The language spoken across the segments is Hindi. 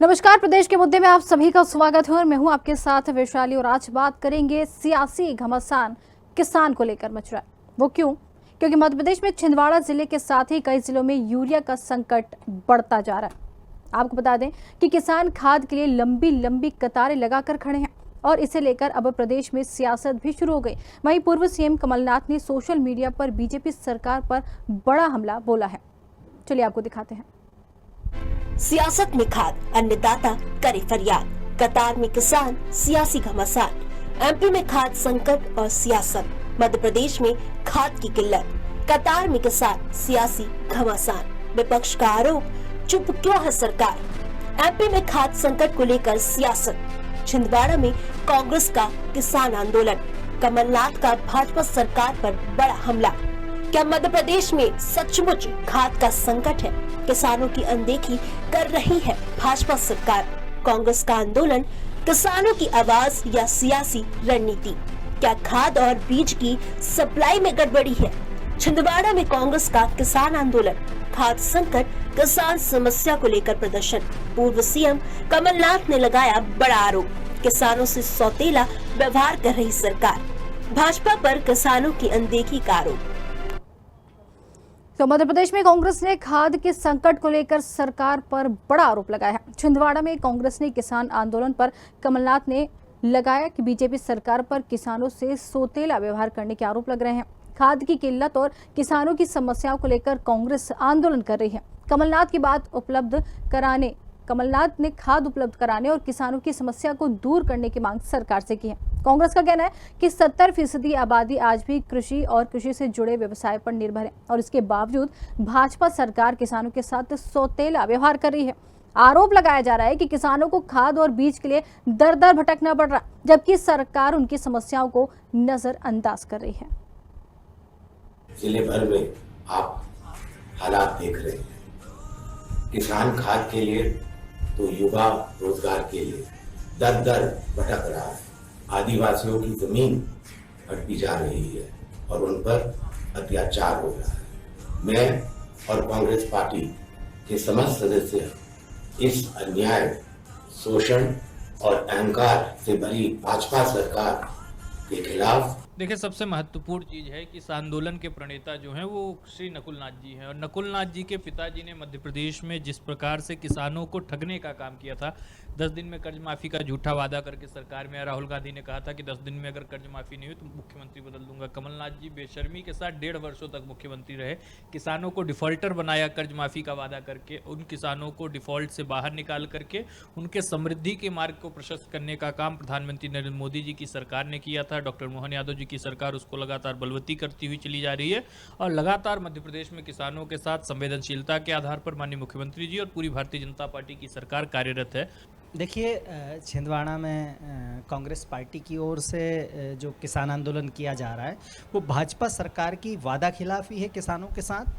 नमस्कार। प्रदेश के मुद्दे में आप सभी का स्वागत है और मैं हूं आपके साथ वैशाली। और आज बात करेंगे सियासी घमासान किसान को लेकर मच रहा है। वो क्यों? क्योंकि मध्य प्रदेश में छिंदवाड़ा जिले के साथ ही कई जिलों में यूरिया का संकट बढ़ता जा रहा है। आपको बता दें कि किसान खाद के लिए लंबी लंबी कतारें लगाकर खड़े हैं और इसे लेकर अब प्रदेश में सियासत भी शुरू हो गई। वहीं पूर्व सीएम कमलनाथ ने सोशल मीडिया पर बीजेपी सरकार पर बड़ा हमला बोला है। चलिए आपको दिखाते हैं। सियासत में खाद, अन्नदाता करे फरियाद, कतार में किसान, सियासी घमासान। एमपी में खाद संकट और सियासत, मध्य प्रदेश में खाद की किल्लत, कतार में किसान, सियासी घमासान। विपक्ष का आरोप, चुप क्यों है सरकार? एमपी में खाद संकट को लेकर सियासत, छिंदवाड़ा में कांग्रेस का किसान आंदोलन, कमलनाथ का भाजपा सरकार पर बड़ा हमला। क्या मध्य प्रदेश में सचमुच खाद का संकट है? किसानों की अनदेखी कर रही है भाजपा सरकार। कांग्रेस का आंदोलन, किसानों की आवाज या सियासी रणनीति? क्या खाद और बीज की सप्लाई में गड़बड़ी है? छिंदवाड़ा में कांग्रेस का किसान आंदोलन, खाद संकट, किसान समस्या को लेकर प्रदर्शन। पूर्व सीएम कमलनाथ ने लगाया बड़ा आरोप, किसानों से सौतेला व्यवहार कर रही सरकार। भाजपा पर किसानों की अनदेखी का आरोप। तो मध्य प्रदेश में कांग्रेस ने खाद के संकट को लेकर सरकार पर बड़ा आरोप लगाया है। छिंदवाड़ा में कांग्रेस ने किसान आंदोलन पर कमलनाथ ने लगाया कि बीजेपी सरकार पर किसानों से सौतेला व्यवहार करने के आरोप लग रहे हैं। खाद की किल्लत और किसानों की समस्याओं को लेकर कांग्रेस आंदोलन कर रही है। कमलनाथ ने खाद उपलब्ध कराने और किसानों की समस्या को दूर करने की मांग सरकार से की है। कांग्रेस का कहना है कि 70% आबादी आज भी कृषि और कृषि से जुड़े व्यवसाय पर निर्भर है और इसके बावजूद भाजपा सरकार किसानों के साथ सौतेला व्यवहार कर रही है। आरोप लगाया जा रहा है कि किसानों को खाद और बीज के लिए दर दर भटकना पड़ रहा है, जबकि सरकार उनकी समस्याओं को नजरअंदाज कर रही है। जिले भर में आप हालात देख रहे हैं। किसान खाद के लिए तो युवा रोजगार के लिए दर दर भटक रहा है। आदिवासियों की जमीन हड़पी जा रही है और उन पर अत्याचार हो रहा है। मैं और कांग्रेस पार्टी के समस्त सदस्य इस अन्याय, शोषण और अहंकार से भरी भाजपा सरकार के खिलाफ। देखिए, सबसे महत्वपूर्ण चीज़ है कि इस आंदोलन के प्रणेता जो हैं वो श्री नकुलनाथ जी हैं और नकुलनाथ जी के पिताजी ने मध्य प्रदेश में जिस प्रकार से किसानों को ठगने का काम किया था, 10 दिन में कर्ज माफ़ी का झूठा वादा करके सरकार में राहुल गांधी ने कहा था कि 10 दिन में अगर कर्ज माफ़ी नहीं हुई तो मुख्यमंत्री बदल दूंगा। कमलनाथ जी बेशर्मी के साथ 1.5 वर्षों तक मुख्यमंत्री रहे, किसानों को डिफॉल्टर बनाया कर्ज माफ़ी का वादा करके, उन किसानों को डिफॉल्ट से बाहर निकाल करके उनके समृद्धि के मार्ग को प्रशस्त करने का काम प्रधानमंत्री नरेंद्र मोदी जी की सरकार ने किया था। डॉक्टर मोहन यादव जी की सरकार उसको लगातार बलवती करती हुई चली जा रही है और लगातार मध्य प्रदेश में किसानों के साथ संवेदनशीलता के आधार पर माननीय मुख्यमंत्री जी और पूरी भारतीय जनता पार्टी की सरकार कार्यरत है। देखिए, छिंदवाड़ा में कांग्रेस पार्टी की ओर से जो किसान आंदोलन किया जा रहा है वो भाजपा सरकार की वादा खिलाफी है किसानों के साथ,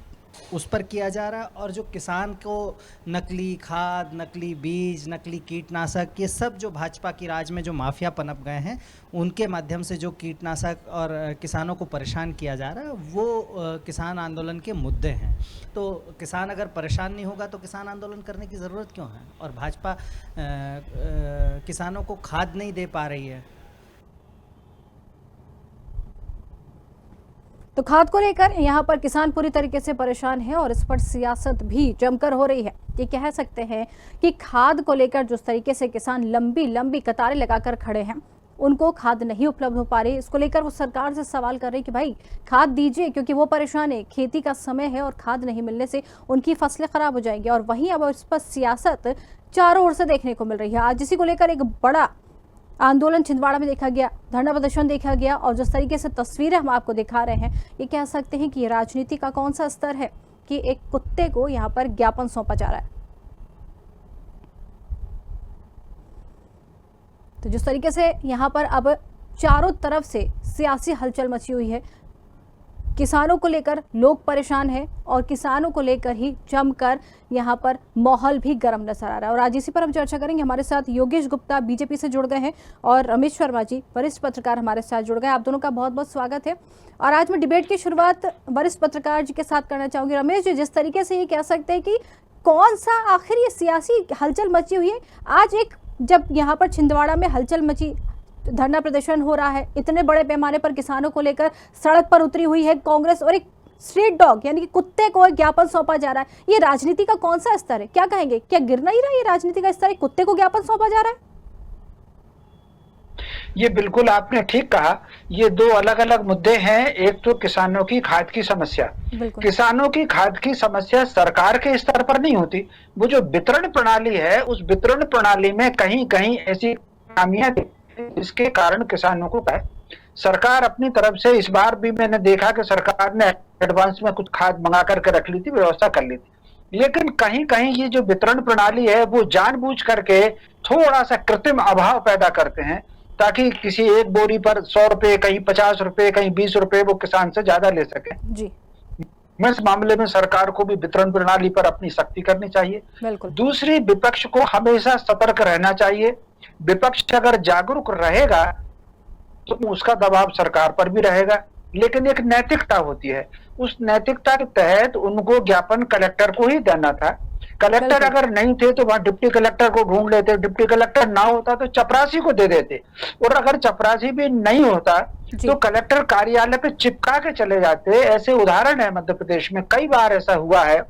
उस पर किया जा रहा है। और जो किसान को नकली खाद, नकली बीज, नकली कीटनाशक, ये सब जो भाजपा की राज में जो माफिया पनप गए हैं उनके माध्यम से जो कीटनाशक और किसानों को परेशान किया जा रहा है वो किसान आंदोलन के मुद्दे हैं। तो किसान अगर परेशान नहीं होगा तो किसान आंदोलन करने की ज़रूरत क्यों है? और भाजपा किसानों को खाद नहीं दे पा रही है। तो खाद को लेकर यहाँ पर किसान पूरी तरीके से परेशान है और इस पर सियासत भी जमकर हो रही है। ये कह सकते हैं कि खाद को लेकर जिस तरीके से किसान लंबी लंबी कतारें लगाकर खड़े हैं, उनको खाद नहीं उपलब्ध हो पा रही, इसको लेकर वो सरकार से सवाल कर रहे हैं कि भाई खाद दीजिए, क्योंकि वो परेशान है। खेती का समय है और खाद नहीं मिलने से उनकी फसलें खराब हो जाएंगी। और वहीं अब इस पर सियासत चारों ओर से देखने को मिल रही है। आज इसी को लेकर एक बड़ा आंदोलन छिंदवाड़ा में देखा गया, धरना प्रदर्शन देखा गया और जिस तरीके से तस्वीरें हम आपको दिखा रहे हैं, ये कह सकते हैं कि ये राजनीति का कौन सा स्तर है कि एक कुत्ते को यहाँ पर ज्ञापन सौंपा जा रहा है। तो जिस तरीके से यहाँ पर अब चारों तरफ से सियासी हलचल मची हुई है, किसानों को लेकर लोग परेशान हैं और किसानों को लेकर ही जमकर यहाँ पर माहौल भी गर्म नजर आ रहा है। और आज इसी पर हम चर्चा करेंगे। हमारे साथ योगेश गुप्ता बीजेपी से जुड़ गए हैं और रमेश शर्मा जी वरिष्ठ पत्रकार हमारे साथ जुड़ गए। आप दोनों का बहुत बहुत स्वागत है। और आज मैं डिबेट की शुरुआत वरिष्ठ पत्रकार जी के साथ करना चाहूंगी। रमेश जी, जिस तरीके से ये कह सकते हैं कि कौन सा आखिर ये सियासी हलचल मची हुई है? आज एक जब यहाँ पर छिंदवाड़ा में हलचल मची, धरना प्रदर्शन हो रहा है, इतने बड़े पैमाने पर किसानों को लेकर सड़क पर उतरी हुई है कांग्रेस, और एक स्ट्रीट डॉग यानी कि कुत्ते को एक ज्ञापन सौंपा जा रहा है। ये राजनीति का कौन सा स्तर है? क्या कहेंगे, क्या गिर नहीं रहा ये राजनीति का स्तर? कुत्ते को ज्ञापन सौंपा जा रहा है? ये बिल्कुल आपने ठीक कहा। ये दो अलग अलग मुद्दे हैं। एक तो किसानों की खाद की समस्या, किसानों की खाद की समस्या सरकार के स्तर पर नहीं होती। वो जो वितरण प्रणाली है, उस वितरण प्रणाली में कहीं कहीं ऐसी खामियां इसके कारण किसानों को है। सरकार अपनी तरफ से इस बार भी मैंने देखा कि सरकार ने एडवांस में कुछ खाद मंगा करके रख ली थी, व्यवस्था कर ली थी, लेकिन कहीं कहीं ये जो वितरण प्रणाली है वो जानबूझ करके थोड़ा सा कृत्रिम अभाव पैदा करते हैं, ताकि किसी एक बोरी पर 100 रुपए, कहीं 50 रुपए, कहीं 20 रुपए वो किसान से ज्यादा ले सके जी। मैं इस मामले में सरकार को भी वितरण प्रणाली पर अपनी सख्ती करनी चाहिए। दूसरी, विपक्ष को हमेशा सतर्क रहना चाहिए। विपक्ष अगर जागरूक रहेगा तो उसका दबाव सरकार पर भी रहेगा, लेकिन एक नैतिकता होती है। उस नैतिकता के तहत उनको ज्ञापन कलेक्टर को ही देना था। कलेक्टर अगर नहीं थे तो वहां डिप्टी कलेक्टर को ढूंढ लेते, डिप्टी कलेक्टर ना होता तो चपरासी को दे देते, और अगर चपरासी भी नहीं होता तो कलेक्टर कार्यालय पे चिपका के चले जाते। ऐसे उदाहरण है मध्य प्रदेश में, कई बार ऐसा हुआ है।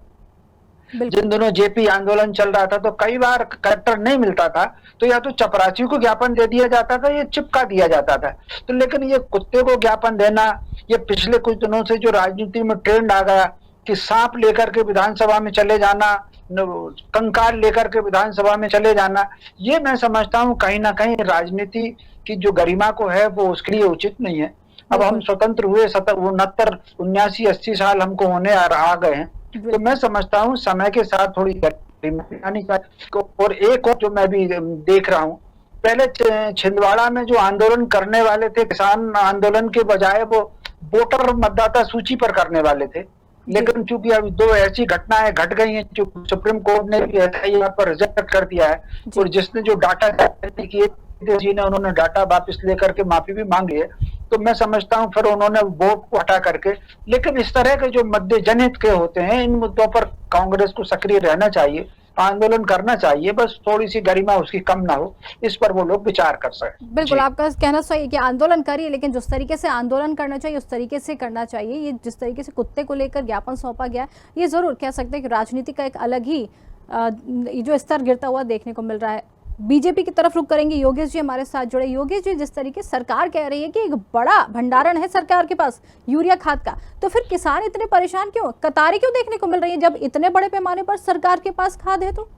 जिन दिनों जेपी आंदोलन चल रहा था तो कई बार कलेक्टर नहीं मिलता था तो या तो चपरासी को ज्ञापन दे दिया जाता था या चिपका दिया जाता था। तो लेकिन ये कुत्ते को ज्ञापन देना, ये पिछले कुछ दिनों से जो राजनीति में ट्रेंड आ गया कि सांप लेकर के विधानसभा में चले जाना, कंकाल लेकर के विधानसभा में चले जाना, ये मैं समझता हूँ कहीं ना कहीं राजनीति की जो गरिमा को है वो उसके लिए उचित नहीं है। अब हम स्वतंत्र हुए 69, 79, 80 साल हमको होने आ गए हैं, तो मैं समझता हूँ समय के साथ थोड़ी गरिमा आनी चाहिए। और एक और जो मैं भी देख रहा हूँ, पहले छिंदवाड़ा में जो आंदोलन करने वाले थे, किसान आंदोलन के बजाय वो वोटर मतदाता सूची पर करने वाले थे, लेकिन चूंकि अभी दो ऐसी घटनाएं घट गई हैं, जो सुप्रीम कोर्ट ने भी एफआईआर पर रिजेक्ट कर दिया है, और जिसने जो डाटा जारी किए जी ने, उन्होंने डाटा वापस लेकर के माफी भी मांग ली है। तो मैं समझता हूं फिर उन्होंने वोट को हटा करके, लेकिन इस तरह के जो मुद्दे जनहित के होते हैं, इन मुद्दों पर कांग्रेस को सक्रिय रहना चाहिए, आंदोलन करना चाहिए, बस थोड़ी सी गरिमा उसकी कम ना हो, इस पर वो लोग विचार कर सके। बिल्कुल, आपका कहना सही है कि आंदोलन करिए, लेकिन जिस तरीके से आंदोलन करना चाहिए उस तरीके से करना चाहिए। ये जिस तरीके से कुत्ते को लेकर ज्ञापन सौंपा गया, ये जरूर कह सकते हैं कि राजनीति का एक अलग ही जो स्तर गिरता हुआ देखने को मिल रहा है। बीजेपी की तरफ रुख करेंगे। योगेश जी हमारे साथ जुड़े। योगेश जी, जिस तरीके सरकार कह रही है कि एक बड़ा भंडारण है सरकार के पास यूरिया खाद का, तो फिर किसान इतने परेशान क्यों, कतारें क्यों देखने को मिल रही है जब इतने बड़े पैमाने पर सरकार के पास खाद है? तो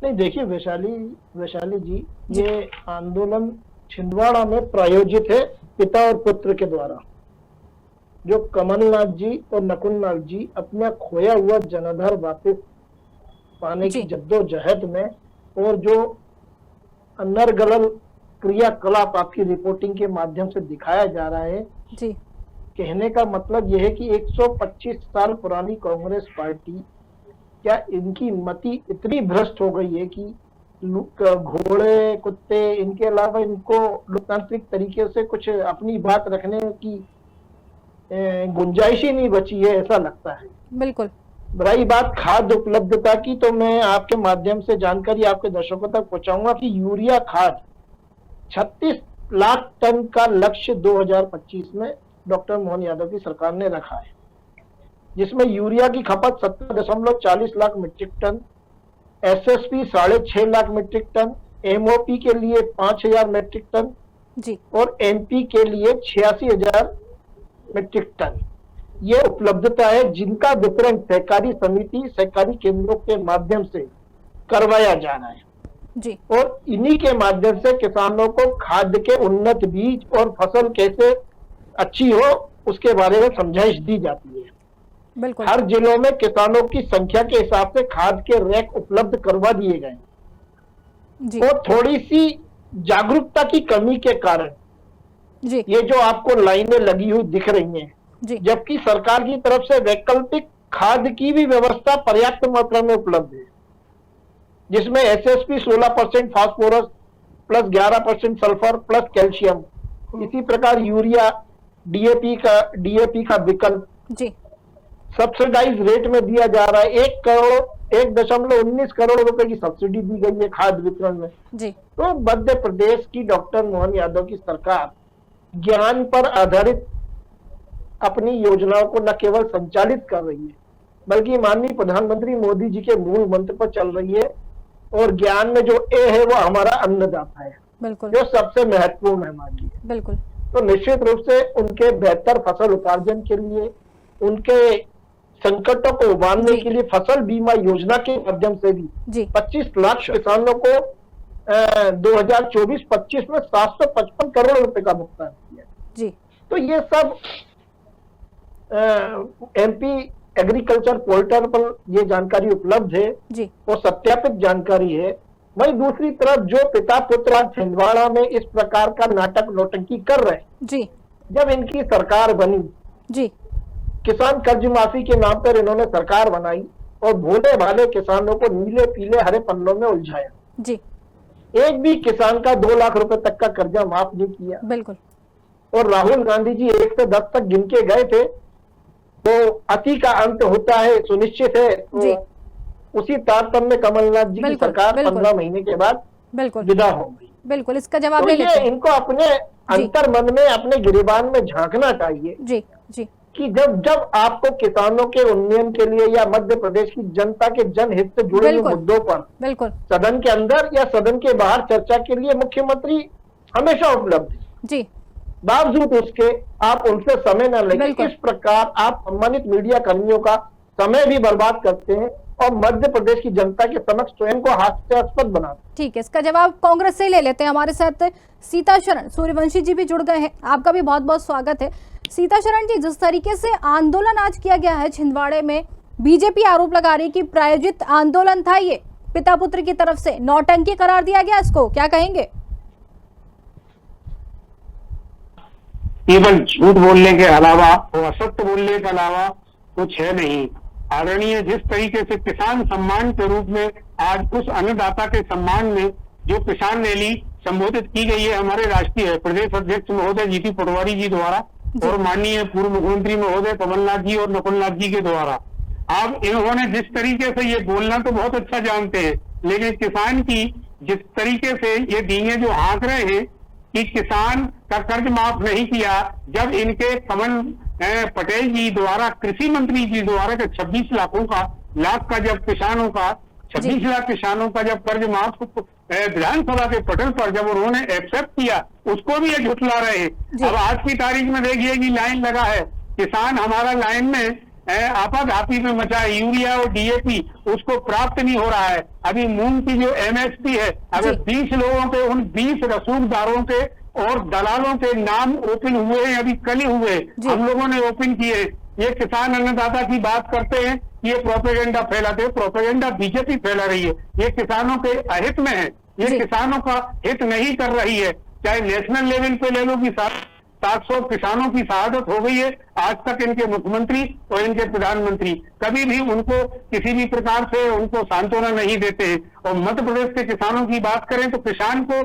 नहीं, देखिए वैशाली जी, ये आंदोलन छिंदवाड़ा में प्रायोजित है पिता और पुत्र के द्वारा। जो कमलनाथ जी और नकुलनाथ जी अपना खोया हुआ जनाधार वापस पाने की जद्दोजहद में, और जो अनर्गल क्रियाकलाप आपकी रिपोर्टिंग के माध्यम से दिखाया जा रहा है जी, कहने का मतलब यह है कि 125 साल पुरानी कांग्रेस पार्टी, क्या इनकी मति इतनी भ्रष्ट हो गई है कि घोड़े, कुत्ते, इनके अलावा इनको लोकतांत्रिक तरीके से कुछ अपनी बात रखने की गुंजाइश ही नहीं बची है, ऐसा लगता है। बिल्कुल। रही बात खाद उपलब्धता की, तो मैं आपके माध्यम से जानकारी आपके दर्शकों तक पहुंचाऊंगा कि यूरिया खाद 36 लाख टन का लक्ष्य 2025 में डॉक्टर मोहन यादव की सरकार ने रखा है, जिसमें यूरिया की खपत 17.40 lakh metric ton, SSP 6.5 lakh metric ton, MOP के लिए 5000 मीट्रिक टन जी, और एमपी के लिए 86,000 मीट्रिक टन ये उपलब्धता है, जिनका वितरण सहकारी समिति, सहकारी केंद्रों के माध्यम से करवाया जा रहा है जी, और इन्हीं के माध्यम से किसानों को खाद के उन्नत बीज और फसल कैसे अच्छी हो उसके बारे में समझाइश दी जाती है। बिल्कुल। हर जिलों में किसानों की संख्या के हिसाब से खाद के रैक उपलब्ध करवा दिए गए जी, और थोड़ी सी जागरूकता की कमी के कारण जी, ये जो आपको लाइनें लगी हुई दिख रही हैं, जबकि सरकार की तरफ से वैकल्पिक खाद की भी व्यवस्था पर्याप्त मात्रा में उपलब्ध है, जिसमें SSP 16% phosphorus plus 11% sulphur plus calcium, इसी प्रकार यूरिया, डीएपी का विकल्प जी, सब्सिडाइज रेट में दिया जा रहा है। 1.19 करोड़ रुपए की सब्सिडी दी गई है खाद्य वितरण में जी। तो मध्य प्रदेश की डॉक्टर मोहन यादव की सरकार ज्ञान पर आधारित अपनी योजनाओं को न केवल संचालित कर रही है बल्कि माननीय प्रधानमंत्री मोदी जी के मूल मंत्र पर चल रही है। और ज्ञान में जो ए है वो हमारा अन्नदाता है, बिल्कुल, जो सबसे महत्वपूर्ण है हमारे लिए। बिल्कुल। तो निश्चित रूप से उनके बेहतर फसल उपार्जन के लिए, उनके संकटों को उबारने के लिए फसल बीमा योजना के माध्यम से भी 25 लाख किसानों को 2024-25 में 755 करोड़ रुपए का भुगतान किया जी। तो ये सब एमपी एग्रीकल्चर पोर्टल पर ये जानकारी उपलब्ध है जी। वो सत्यापित जानकारी है। वहीं दूसरी तरफ जो पिता पुत्र आज छिंदवाड़ा में इस प्रकार का नाटक नौटंकी कर रहे हैं जी, जब इनकी सरकार बनी जी, किसान कर्ज माफी के नाम पर इन्होंने सरकार बनाई और भोले भाले किसानों को नीले पीले हरे पन्नों में उलझाया जी। एक भी किसान का 2 लाख रुपए तक का कर्जा माफ नहीं किया। बिल्कुल। और राहुल गांधी जी 1 से 10 तक गिन के गए थे तो अति का अंत होता है सुनिश्चित है। तो उसी तारतम्य में कमलनाथ जी की सरकार 15 महीने के बाद बिल्कुल विदा हो गई। बिल्कुल, इसका जवाब तो ले लेते हैं। इनको अपने अंतर मन में अपने गिरेबान में झांकना चाहिए जी, जी। कि जब आपको किसानों के उन्नयन के लिए या मध्य प्रदेश की जनता के जनहित से जुड़े हुए मुद्दों पर बिल्कुल सदन के अंदर या सदन के बाहर चर्चा के लिए मुख्यमंत्री हमेशा उपलब्ध है जी, बावजूद उसके आप उनसे समय न लें। इस प्रकार आप सम्मानित मीडिया कर्मियों का समय भी बर्बाद करते हैं और मध्य प्रदेश की जनता के समक्ष स्वयं को हास्यास्पद बनाते हैं। ठीक है, इसका जवाब कांग्रेस से ले लेते हैं। हमारे साथ सीताशरण सूर्यवंशी जी भी जुड़ गए हैं। आपका भी बहुत बहुत स्वागत है। सीताशरण जी, जिस तरीके से आंदोलन आज किया गया है छिंदवाड़े में, बीजेपी आरोप लगा रही है कि प्रायोजित आंदोलन था, ये पिता पुत्र की तरफ से नौटंकी करार दिया गया, इसको क्या कहेंगे? केवल झूठ बोलने के अलावा और असत्य बोलने के अलावा कुछ है नहीं। आदरणीय जिस तरीके से किसान सम्मान के रूप में आज उस अन्नदाता के सम्मान में जो किसान रैली संबोधित की गई है हमारे राष्ट्रीय प्रदेश अध्यक्ष महोदय जीती पटवारी जी द्वारा और माननीय पूर्व मुख्यमंत्री महोदय कमलनाथ जी और नकुलनाथ जी के द्वारा, अब इन्होंने जिस तरीके से ये बोलना तो बहुत अच्छा जानते हैं, लेकिन किसान की जिस तरीके से ये डींगे जो हाँक रहे हैं कि किसान का कर्ज माफ नहीं किया, जब इनके कमल पटेल जी द्वारा कृषि मंत्री जी द्वारा 26 लाख का जब किसानों का 26 लाख किसानों का जब कर्ज माफ विधानसभा के पटल पर जब उन्होंने एक्सेप्ट किया, उसको भी ये झुठला रहे हैं। अब आज की तारीख में देखिए कि लाइन लगा है, किसान हमारा लाइन में आपाधापी में मचा है, यूरिया और डीएपी उसको प्राप्त नहीं हो रहा है। अभी मूंग की जो एमएसपी है, अगर 20 लोगों के उन 20 रसूखदारों के और दलालों के नाम ओपन हुए हैं, अभी कल ही हुए, हम लोगों ने ओपन किए। ये किसान अन्नदाता की बात करते हैं, ये प्रोपेगेंडा फैलाते हैं, प्रोपेगेंडा बीजेपी फैला रही है। ये किसानों के अहित में है, ये किसानों का हित नहीं कर रही है। चाहे नेशनल लेवल पे ले लो कि 700 किसानों की शहादत हो गई है, आज तक इनके मुख्यमंत्री और इनके प्रधानमंत्री कभी भी उनको किसी भी प्रकार से उनको सांत्वना नहीं देते हैं। और मध्य प्रदेश के किसानों की बात करें तो किसान को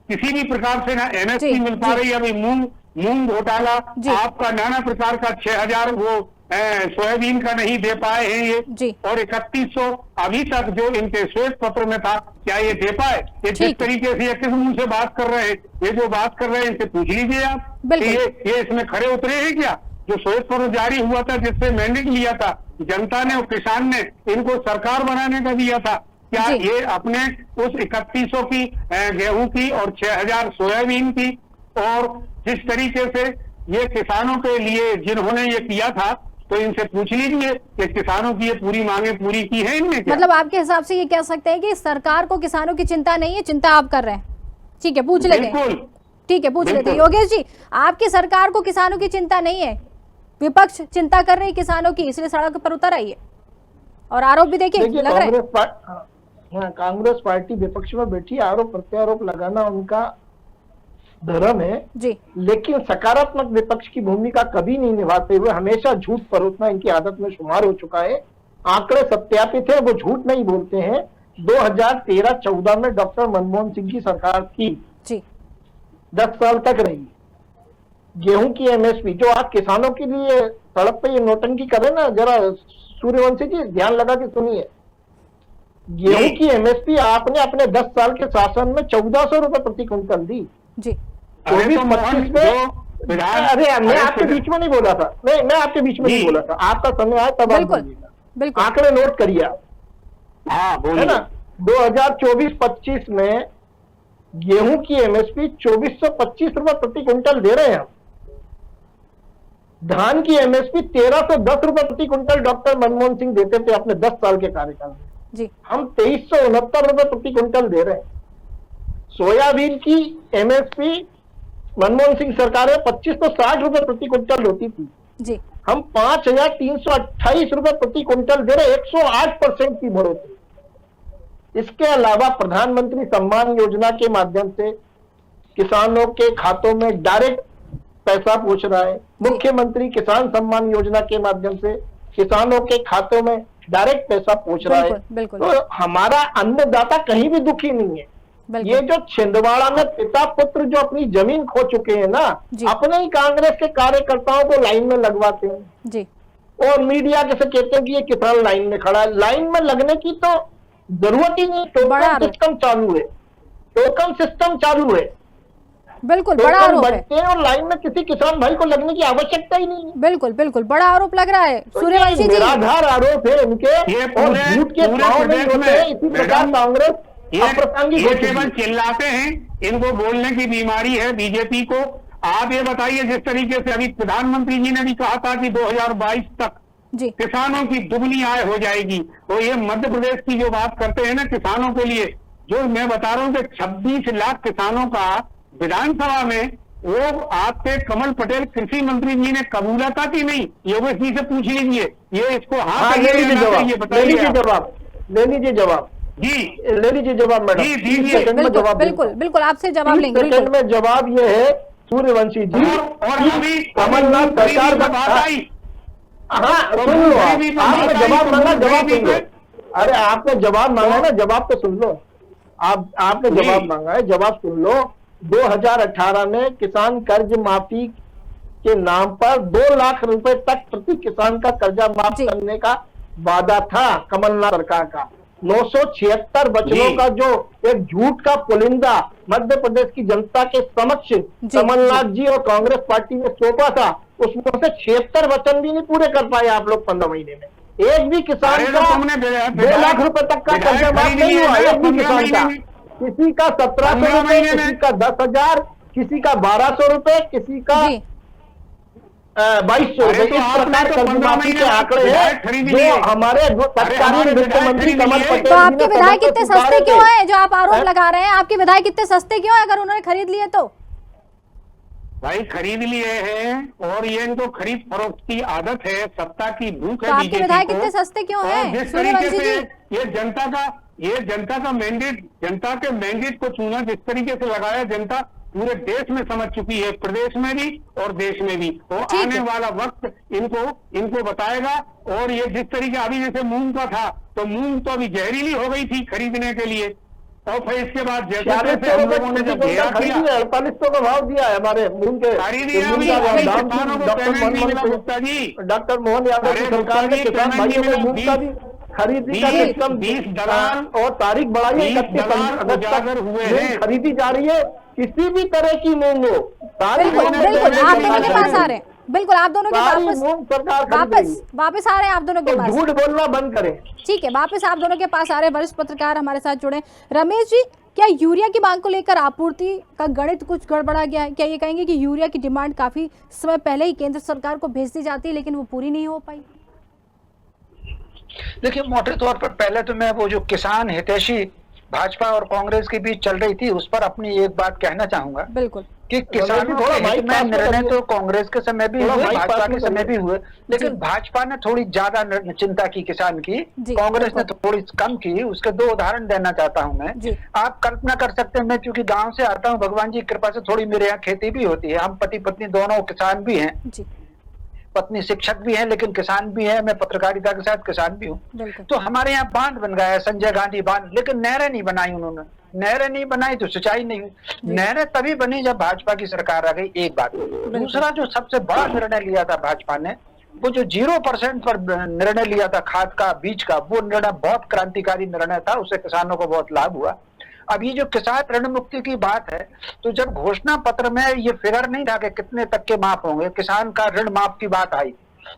किसी भी प्रकार से ना एमएसपी मिल पा रही है। अभी मूंग घोटाला, आपका नाना प्रकार का 6000 वो सोयाबीन का नहीं दे पाए हैं ये, और 3100 अभी तक जो इनके श्वेत पत्र में था, क्या ये दे पाए? ये जिस तरीके से किस मुंह से बात कर रहे हैं, ये जो बात कर रहे हैं इनसे पूछ लीजिए आप कि ये इसमें खड़े उतरे हैं क्या? जो श्वेत पत्र जारी हुआ था जिससे मैंडेट लिया था जनता ने और किसान ने इनको सरकार बनाने का दिया था, क्या ये अपने उस 3100 की गेहूं की और 6000 सोयाबीन की, और जिस तरीके से ये किसानों के लिए जिन्होंने ये किया था, तो इनसे पूछ लीजिए कि किसानों की ये पूरी मांगे पूरी की है इनने क्या? मतलब आपके हिसाब से ये कह सकते हैं कि सरकार को किसानों की चिंता नहीं है, चिंता आप कर रहे हैं। ठीक है, पूछ लेते हैं। ठीक है, पूछ लेते हैं। योगेश जी, आपकी सरकार को किसानों की चिंता नहीं है, विपक्ष चिंता कर रही है किसानों की, इसलिए सड़क पर उतर आई है और आरोप भी देखिए लग रहा है। कांग्रेस पार्टी विपक्ष में बैठी, आरोप प्रत्यारोप लगाना उनका धर्म है जी, लेकिन सकारात्मक विपक्ष की भूमिका कभी नहीं निभाते हुए हमेशा झूठ परोसना इनकी आदत में शुमार हो चुका है। आंकड़े सत्यापित है, वो झूठ नहीं बोलते हैं। 2013-14 में डॉक्टर मनमोहन सिंह की सरकार थी जी, 10 साल तक रही। गेहूं की एमएसपी जो आज किसानों के लिए सड़क पे ये नौटंकी करे ना, जरा सूर्यवंशी जी ध्यान लगा के सुनिए। गेहूं की एमएसपी आपने अपने 10 साल के शासन में 1400 रुपए प्रति क्विंटल दी जी। 24-25 में। अरे मैं आपके बीच में नहीं बोला था, मैं आपके बीच में नहीं बोला था, आपका समय आया तब आप बोलिएगा। बिल्कुल आंकड़े नोट करिए आप। हाँ बोलिए। है ना, 2024-25 में गेहूं की एमएसपी 2425 रुपए प्रति क्विंटल दे रहे हैं हम। धान की एमएसपी 1310 रुपए प्रति क्विंटल डॉक्टर मनमोहन सिंह देते थे अपने 10 साल के कार्यकाल में जी। हम 2369 रुपए प्रति क्विंटल दे रहे हैं। सोयाबीन की एमएसपी मनमोहन सिंह सरकार में 2560 रुपए प्रति क्विंटल होती थी जी। हम 5328 रुपए प्रति क्विंटल दे रहे, 108% की बढ़ोतरी। इसके अलावा प्रधानमंत्री सम्मान योजना के माध्यम से किसानों के खातों में डायरेक्ट पैसा पहुंच रहा है। मुख्यमंत्री किसान सम्मान योजना के माध्यम से किसानों के खातों में डायरेक्ट पैसा पहुंच रहा है। बिल्कुल। तो हमारा अन्नदाता कहीं भी दुखी नहीं है। ये जो छिंदवाड़ा में पिता पुत्र जो अपनी जमीन खो चुके हैं ना, अपने ही कांग्रेस के कार्यकर्ताओं को लाइन में लगवाते हैं जी। और मीडिया जैसे कहते हैं कि ये किसान लाइन में खड़ा है। लाइन में लगने की तो जरूरत ही नहीं, टोकन सिस्टम चालू है, टोकन सिस्टम चालू है। बिल्कुल बड़ा आरोप है। बढ़ते हैं और लाइन में किसी किसान भाई को लगने की आवश्यकता ही नहीं है। बिल्कुल बिल्कुल बड़ा आरोप लग रहा है सूर्यवंशी जी। निराधार आरोप है इनके और झूठ के पांव नहीं होते हैं। इसी प्रकार कांग्रेस ये केवल चिल्लाते हैं, इनको बोलने की बीमारी है बीजेपी को। आप ये बताइए, जिस तरीके से अभी प्रधानमंत्री जी ने भी कहा था कि 2022 तक जी किसानों की दुगनी आय हो जाएगी, तो ये मध्य प्रदेश की जो बात करते हैं ना किसानों के लिए, जो मैं बता रहा हूँ कि 26 लाख किसानों का विधानसभा में वो आपके कमल पटेल कृषि मंत्री जी ने कबूला था कि नहीं, योगेश जी से पूछ लीजिए। ये इसको हाँ ले लीजिए जवाब, ले लीजिए जवाब जी, ले लीजिए जवाब मैडम। जी दीजिए। बिल्कुल बिल्कुल आपसे जवाब लेंगे। सेकंड में जवाब ये है सूर्यवंशी जी, और अभी कमलनाथ सरकार बात आई। हाँ सुन लो, आपने जवाब मांगा, जवाब सुन लो। अरे आपने जवाब मांगा ना, जवाब तो सुन लो। आपने जवाब मांगा है, जवाब सुन लो। 2018 में किसान कर्ज माफी के नाम पर 2 लाख रुपए तक प्रति किसान का कर्जा माफ करने का वादा था कमलनाथ सरकार का। 976 वचनों का जो एक झूठ का पुलिंदा मध्य प्रदेश की जनता के समक्ष कमलनाथ जी और कांग्रेस पार्टी ने सौंपा था, उसमें से 76 वचन भी नहीं पूरे कर पाए आप लोग 15 महीने में। एक भी किसान का 2 लाख रुपए तक का कर्जा माफ नहीं हुआ, एक भी किसान का। किसी का 1700 रुपए, किसी का 10,000, किसी का 1200 रुपए, किसी का 2200 रुपए। इस प्रकार कर्ज माफी के आंकड़े हैं जो हमारे तत्कालीन वित्त मंत्री कमल पटेल। तो आपके विधायक कितने सस्ते क्यों हैं जो आप आरोप लगा रहे हैं? आपके विधायक कितने सस्ते क्यों हैं अगर उन्होंने खरीद लिए तो? भाई खरीद लिए हैं और ये इनको खरीद फरोख्त की आदत है, सत्ता की भूख है। तो आपके विधायक कितने सस्ते क्यों हैं जिस तरीके सूर्यवंशी से जी? ये जनता का मैंडेट, जनता के मैंडेट को चुना जिस तरीके से लगाया, जनता पूरे देश में समझ चुकी है, प्रदेश में भी और देश में भी। और आने वाला वक्त इनको बताएगा। और ये जिस तरीके अभी जैसे मूंग का था, तो मूंग तो अभी जहरीली हो गई थी खरीदने के लिए, और फिर इसके बाद जैसे हम लोगों ने जब घेरा किया, 4800 का भाव दिया है हमारे मूंग के। डॉक्टर मोहन यादव की सरकार ने किसान भाइयों को मूंग का भी खरीदी का सिस्टम 20 दलाल और तारीख बढ़ाई है 31 अगस्त तक हुए हैं, खरीदी जा रही है। किसी भी तरह की मूंग हो, बिल्कुल आप दोनों के पास आ रहे हैं, बिल्कुल आप दोनों के वापस आ रहे हैं, आप दोनों के पास। झूठ बोलना बंद करें। ठीक है, वापस आप दोनों के पास आ रहे हैं। वरिष्ठ पत्रकार हमारे साथ जुड़े। रमेश जी, क्या यूरिया की मांग को लेकर आपूर्ति का गणित कुछ गड़बड़ा गया है? क्या ये कहेंगे कि यूरिया की डिमांड काफी समय पहले ही केंद्र सरकार को भेज दी जाती है लेकिन वो पूरी नहीं हो पाई? देखिए, मोटे तौर पर पहले तो मैं वो जो किसान हितैषी भाजपा और कांग्रेस के बीच चल रही थी उस पर अपनी एक बात कहना चाहूंगा। बिल्कुल कि किसानों के हित में निर्णय तो कांग्रेस के समय भी हुए, भाजपा के समय भी हुए, लेकिन भाजपा ने थोड़ी ज्यादा चिंता की किसान की, कांग्रेस ने थोड़ी कम की। उसके 2 उदाहरण देना चाहता हूं मैं। आप कल्पना कर सकते हैं, मैं चूंकि गांव से आता हूं, भगवान जी की कृपा से थोड़ी मेरे यहाँ खेती भी होती है, हम पति पत्नी दोनों किसान भी हैं, पत्नी शिक्षक भी है लेकिन किसान भी है, मैं पत्रकारिता के साथ किसान भी हूँ। तो हमारे यहाँ बांध बन गया है, संजय गांधी बांध, लेकिन नहरें नहीं बनाई उन्होंने। नहरें नहीं बनाई तो सिंचाई नहीं हुई। नहरें तभी बनी जब भाजपा की सरकार आ गई, एक बात। दूसरा जो सबसे बड़ा निर्णय लिया था भाजपा ने, वो जो 0% पर निर्णय लिया था खाद का, बीज का, वो निर्णय बहुत क्रांतिकारी निर्णय था, उससे किसानों को बहुत लाभ हुआ। अब ये जो किसान ऋण मुक्ति की बात है, तो जब घोषणा पत्र में ये फिगर नहीं था कि कितने तक के माफ होंगे, किसान का ऋण माफ की बात आई,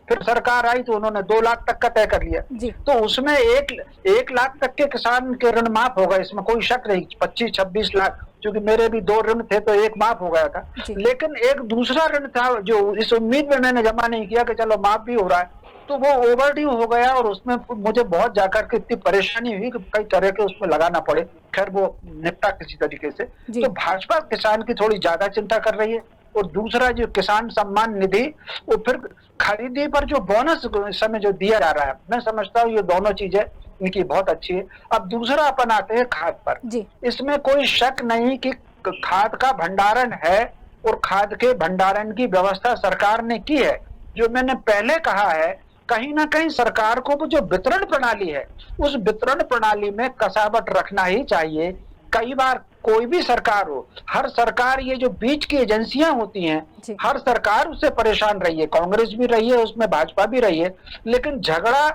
फिर सरकार आई तो उन्होंने 2 लाख तक का तय कर लिया। तो उसमें 1 लाख तक के किसान के ऋण माफ हो गए, इसमें कोई शक नहीं। 25-26 लाख, क्योंकि मेरे भी 2 ऋण थे तो 1 माफ हो गया था, लेकिन एक दूसरा ऋण था जो इस उम्मीद में मैंने जमा नहीं किया कि चलो माफ भी हो रहा है, तो वो ओवरड्यू हो गया और उसमें मुझे बहुत जाकर के इतनी परेशानी हुई कि कई तरह के उसमें लगाना पड़े। खैर वो निपटा किसी तरीके से। तो भाजपा किसान की थोड़ी ज्यादा चिंता कर रही है। और दूसरा जो किसान सम्मान निधि, वो फिर खरीदी पर जो बोनस इस समय जो दिया जा रहा है, मैं समझता हूँ ये दोनों चीजें इनकी बहुत अच्छी है। अब दूसरा अपन आते हैं खाद पर। इसमें कोई शक नहीं कि खाद का भंडारण है और खाद के भंडारण की व्यवस्था सरकार ने की है। जो मैंने पहले कहा है, कहीं ना कहीं सरकार को वो जो वितरण प्रणाली है, उस वितरण प्रणाली में कसावट रखना ही चाहिए। कई बार कोई भी सरकार हो, हर सरकार, ये जो बीच की एजेंसियां होती हैं, हर सरकार उससे परेशान रही है, कांग्रेस भी रही है, उसमें भाजपा भी रही है, लेकिन झगड़ा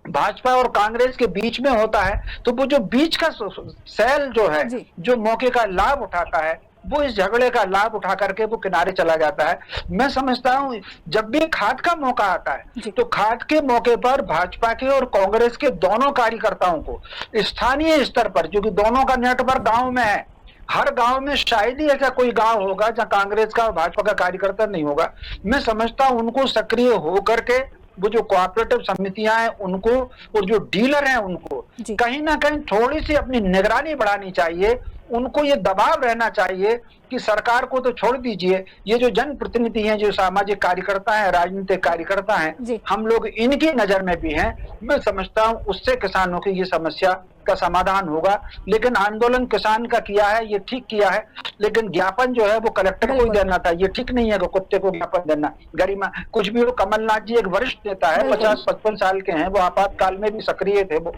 भाजपा और कांग्रेस के बीच में होता है, तो वो जो बीच का सेल जो है, जो मौके का लाभ उठाता है, वो इस झगड़े का लाभ उठा करके वो किनारे चला जाता है। मैं समझता हूं जब भी खाद का मौका आता है, तो खाद के मौके पर भाजपा के और कांग्रेस के दोनों कार्यकर्ताओं को स्थानीय स्तर पर, जो कि दोनों का नेटवर्क गांव में है, हर गांव में शायद ही ऐसा कोई गांव होगा जहां कांग्रेस का और भाजपा का कार्यकर्ता नहीं होगा। मैं समझता हूं उनको सक्रिय होकर के वो जो कोऑपरेटिव समितियां हैं उनको और जो डीलर हैं उनको कहीं ना कहीं थोड़ी सी अपनी निगरानी बढ़ानी चाहिए। उनको ये दबाव रहना चाहिए कि सरकार को तो छोड़ दीजिए, ये जो जनप्रतिनिधि हैं, जो सामाजिक कार्यकर्ता हैं, राजनीतिक कार्यकर्ता हैं, हम लोग इनकी नजर में भी हैं। मैं समझता हूं उससे किसानों की ये समस्या का समाधान होगा। लेकिन आंदोलन किसान का किया है, ये ठीक किया है, लेकिन ज्ञापन जो है वो कलेक्टर को ही देना था। ये ठीक नहीं है कि कुत्ते को ज्ञापन देना। गरिमा कुछ भी हो, कमलनाथ जी एक वरिष्ठ नेता है, 50-55 साल के हैं, वो आपातकाल में भी सक्रिय थे वो,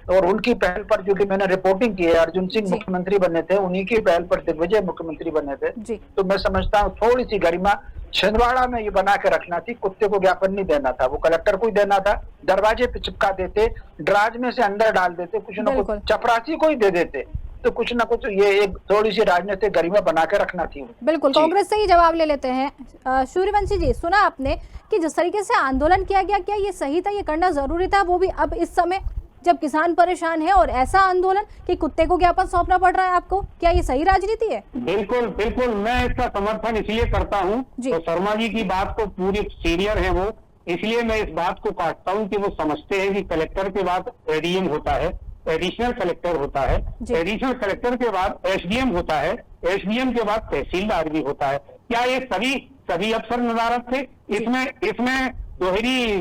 और उनकी पहल पर जो कि मैंने रिपोर्टिंग की है, अर्जुन सिंह मुख्यमंत्री बने थे, उन्हीं की पहल पर दिग्विजय मुख्यमंत्री बने थे। तो मैं समझता हूँ थोड़ी सी गरिमा छिंदवाड़ा में ये बना के रखना थी। कुत्ते को ज्ञापन नहीं देना था, वो कलेक्टर को ही देना था। दरवाजे पे चिपका देते, ड्राज में से अंदर डाल देते, कुछ ना कुछ चपरासी को ही दे देते, तो कुछ ना कुछ ये एक थोड़ी सी राजनीतिक गरिमा बना के रखना थी। बिल्कुल, कांग्रेस से ही जवाब ले लेते हैं। सूर्यवंशी जी, सुना आपने कि जिस तरीके से आंदोलन किया गया, क्या ये सही था, ये करना जरूरी था, वो भी अब इस समय जब किसान परेशान है, और ऐसा आंदोलन कि कुत्ते को ज्ञापन सौंपना पड़ रहा है आपको, क्या ये सही राजनीति है? बिल्कुल बिल्कुल, मैं इसका समर्थन इसलिए करता हूँ, तो शर्मा जी की बात को पूरी सीनियर है वो, इसलिए मैं इस बात को काटता हूँ कि वो समझते हैं कि कलेक्टर के बाद एडीएम होता है, एडिशनल कलेक्टर होता है, एडिशनल कलेक्टर के बाद एसडीएम होता है, एसडीएम के बाद तहसीलदार भी होता है। क्या ये सभी अफसर नदारत थे? इसमें दोहरी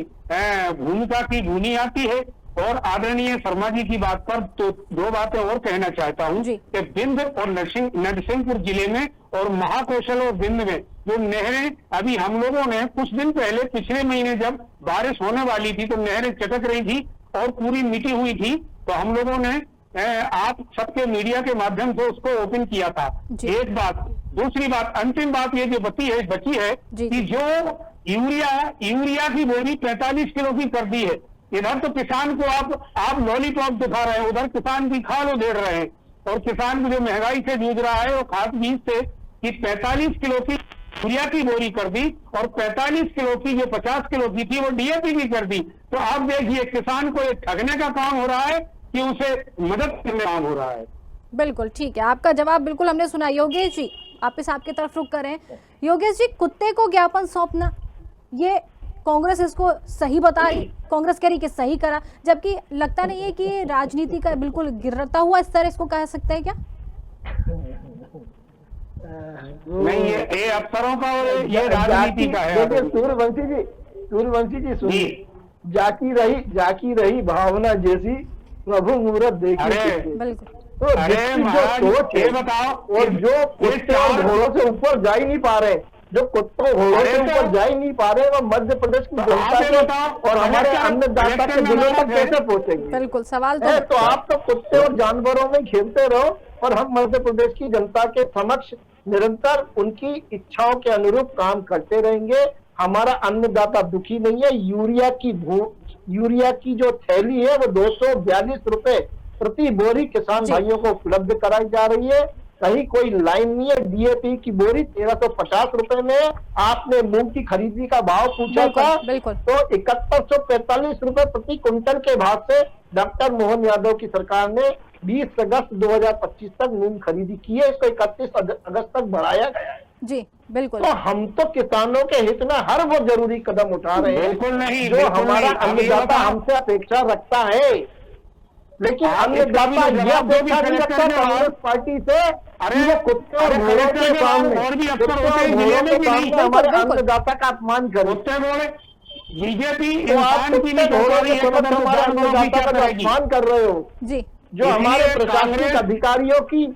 भूमिका की भूमि आती है। और आदरणीय शर्मा जी की बात पर तो 2 बातें और कहना चाहता हूँ कि बिंद और नरसिंहपुर जिले में और महाकौशल और बिंद में जो नहरें, अभी हम लोगों ने कुछ दिन पहले पिछले महीने जब बारिश होने वाली थी तो नहरें चटक रही थी और पूरी मिटी हुई थी, तो हम लोगों ने आप सबके मीडिया के माध्यम से उसको ओपन किया था। एक बात। दूसरी बात, अंतिम बात ये जो बची है कि जो यूरिया की बोरी 45 किलो की कर दी है, इधर तो किसान को आप लॉलीपॉप दिखा रहे हैं, उधर किसान की खाल उधेड़ रहे हैं, और किसान जो महंगाई से जूझ रहा है वो खाद बीज से कि 45 किलो की यूरिया की बोरी कर दी और 45 किलो की जो 50 किलो की थी वो डीएपी की कर दी। तो आप देखिए किसान को एक ठगने का काम हो रहा है कि उसे मदद करने का काम हो रहा है। बिल्कुल ठीक है, आपका जवाब बिल्कुल हमने सुना। योगेश जी, वापिस आपकी तरफ रुख करें। योगेश जी, कुत्ते को ज्ञापन सौंपना, ये कांग्रेस इसको सही बता रही, कांग्रेस कह रही कि सही करा, जबकि लगता नहीं है कि राजनीति का बिल्कुल गिरता हुआ इस तरह इसको कह सकते हैं क्या? नहीं, ये अफसरों का और ये राजनीति का है। सूर्यवंशी जी सुनिए, जाकी रही भावना जैसी प्रभु मुहूर्त देखिए। तो ये बताओ, और जो कुत्ते और घोड़ों से ऊपर जा ही नहीं पा रहे, जो कुत्तों घोड़ों से ऊपर जा ही नहीं पा रहे, वो मध्य प्रदेश की जनता के और हमारे अन्नदाता के दिलों तक कैसे पहुंचेंगे? बिल्कुल सवाल तो आप तो कुत्ते और जानवरों में खेलते रहो, और हम मध्य प्रदेश की जनता के समक्ष निरंतर उनकी इच्छाओं के अनुरूप काम करते रहेंगे। हमारा अन्नदाता दुखी नहीं है। यूरिया की जो थैली है वो 242 रुपए प्रति बोरी किसान भाइयों को उपलब्ध कराई जा रही है। कहीं कोई लाइन नहीं है। डीएपी की बोरी 1350 रुपए में। आपने मूंग की खरीदी का भाव पूछा था तो 7145 रुपए प्रति क्विंटल के भाव से डॉक्टर मोहन यादव की सरकार ने 20 अगस्त 2025 तक मूंग खरीदी की है। इसको 31 अगस्त तक बढ़ाया गया है। जी बिल्कुल। तो हम तो किसानों के हित में हर वो जरूरी कदम उठा रहे हैं बिल्कुल नहीं, जो हमारा अन्नदाता हमसे अपेक्षा रखता है। लेकिन अन्नदाता यह अपेक्षा नहीं रखता कांग्रेस पार्टी से वो कुत्ते और घोड़ों के सामने हमारे अन्नदाता का अपमान करे। बीजेपी अपमान कर रहे हो जी, जो हमारे प्रशासनिक अधिकारियों की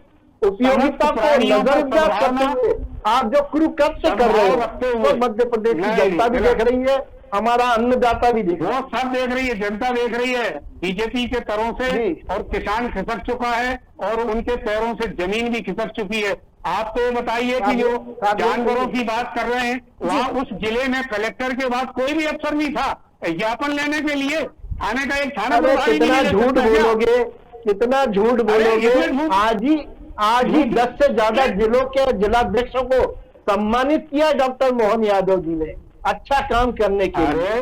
उपयोगिता को नजरअंदाज करते हुए आप जो कुकृत्य कर रहे हो तो मध्य प्रदेश की जनता भी देख रही है, हमारा अन्नदाता भी देख रहा है। वो सब देख रही है, जनता देख रही है। बीजेपी के पैरों से और किसान खिसक चुका है और उनके पैरों से जमीन भी खिसक चुकी है। आप तो बताइए कि जो जानवरों की बात कर रहे हैं वहाँ उस जिले में कलेक्टर के बाद कोई भी अफसर नहीं था ज्ञापन लेने के लिए। थाने का एक थाना कितना झूठ बोलोगे, कितना झूठ बोलोगे। आज ही 10 से ज्यादा जिलों के जिलाध्यक्षों को सम्मानित किया डॉक्टर मोहन यादव जी ने अच्छा काम करने के लिए।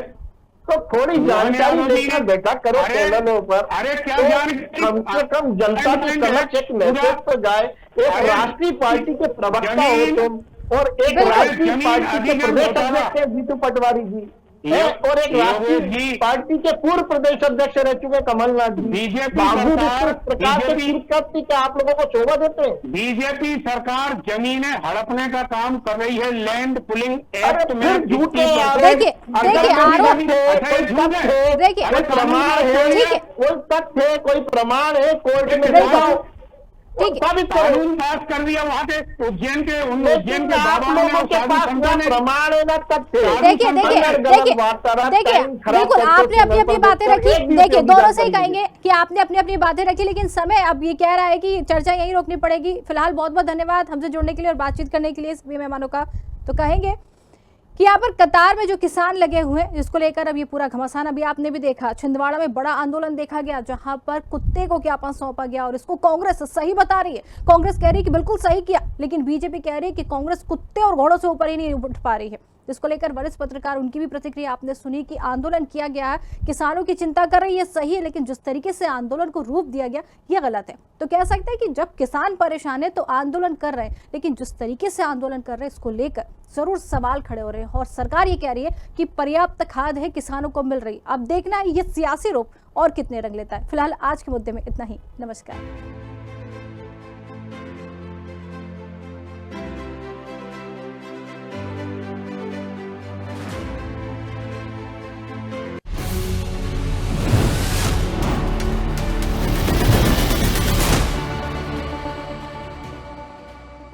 तो थोड़ी जानकारी लेकर बैठा करो चैनलों पर। अरे क्या कम से कम जनता के समक्ष एक मैसेज तो जाए। एक राष्ट्रीय पार्टी के प्रवक्ता हो तुम और एक राष्ट्रीय पार्टी के प्रदेश अध्यक्ष जीतू पटवारी जी और एक राष्ट्रीय पार्टी के पूर्व प्रदेश अध्यक्ष रह चुके कमलनाथ जी। बीजेपी प्रकार के आप लोगों को शोभा देते हैं। बीजेपी सरकार जमीनें हड़पने का काम कर रही है। लैंड पुलिंग एक्ट में झूठे कोई प्रमाण है, कोई तथ्य है, कोई प्रमाण है कोर्ट में दिखाओ। कानून पास कर दिया वहाँ के उज्जैन के आप लोगों के पास ना प्रमाण है ना तथ्य। देखिए बिल्कुल आपने अपनी अपनी बातें रखी। देखिए दोनों से ही कहेंगे कि आपने अपनी अपनी बातें रखी, लेकिन समय अब ये कह रहा है कि चर्चा यहीं रोकनी पड़ेगी। फिलहाल बहुत बहुत धन्यवाद हमसे जुड़ने के लिए और बातचीत करने के लिए सभी मेहमानों का। तो कहेंगे कि यहाँ पर कतार में जो किसान लगे हुए हैं जिसको लेकर अब ये पूरा घमासान अभी आपने भी देखा। छिंदवाड़ा में बड़ा आंदोलन देखा गया जहां पर कुत्ते को ज्ञापन सौंपा गया और इसको कांग्रेस सही बता रही है। कांग्रेस कह रही है कि बिल्कुल सही किया, लेकिन बीजेपी कह रही है कि कांग्रेस कुत्ते और घोड़ों से ऊपर ही नहीं उठ पा रही है। जिसको लेकर वरिष्ठ पत्रकार उनकी भी प्रतिक्रिया आपने सुनी कि आंदोलन किया गया है, किसानों की चिंता कर रही है, सही है, लेकिन जिस तरीके से आंदोलन को रूप दिया गया ये गलत है। तो कह सकते हैं कि जब किसान परेशान है तो आंदोलन कर रहे हैं, लेकिन जिस तरीके से आंदोलन कर रहे हैं इसको लेकर जरूर सवाल खड़े हो रहे हैं। और सरकार ये कह रही है कि पर्याप्त खाद है, किसानों को मिल रही। अब देखना है ये सियासी रूप और कितने रंग लेता है। फिलहाल आज के मुद्दे में इतना ही। नमस्कार।